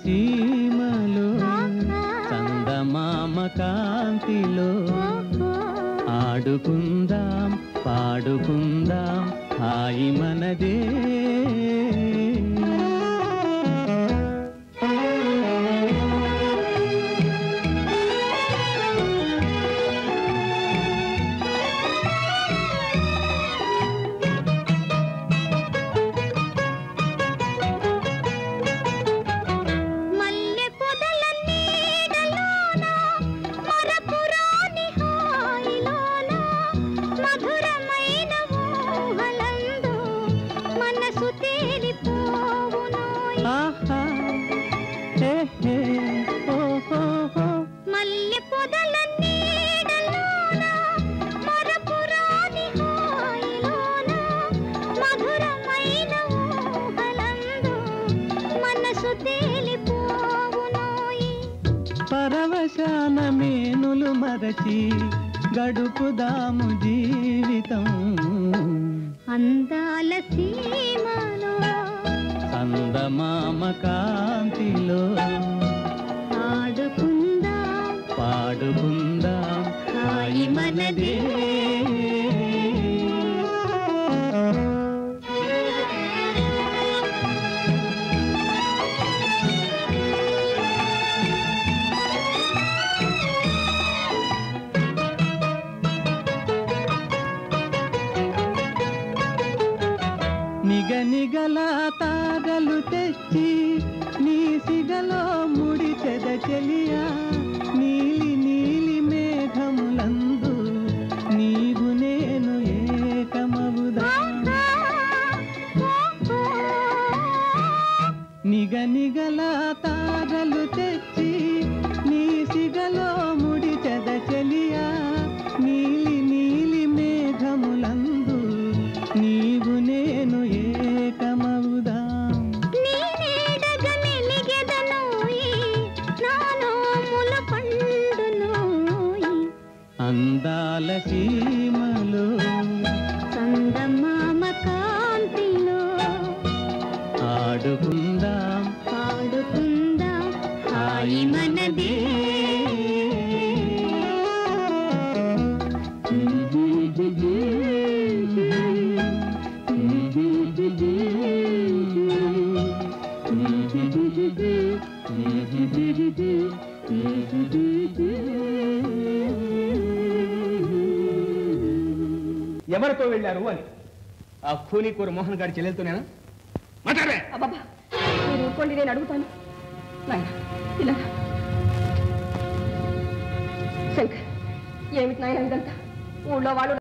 సీమలో చందమామ కాంతిలో ఆడుకుందాం పాడుకుందాం హాయి మనదే పరవశాన మేనులు మరచి గడుపుదాము జీవితం అందాల సీమలో చందమామ కాంతిలో ఆడుకుందాం పాడుకుందాం హాయి మనదే నిగనిగల తాగలు తెచ్చి నీ సిగలో ముడి చెదచెలియా నీలి నీలి మేఘములందు నీవు నేను ఏకమవుదా నిగనిగల తాగలు తెచ్చి నీ సిగలో ముడి చెదచెలియా నీలి నీలి మేఘములందు నీవు నేను ఏకమవుదాం అందాల సీమలో చందమామ కాంతిలో ఆడుకుందాం పాడుకుందాం హాయి మనదే ఎవరితో వెళ్ళారు అని ఆ ఖూనీకూర మోహన్ గారి చెల్లెలతోనేనా మాట్లాడే అబ్బబ్బా మీరు ఊరుకోండి, నేను అడుగుతాను. నాయన ఇలా శంకర్, ఏమిటి నాయన ఇదంతా? ఊళ్ళో వాళ్ళు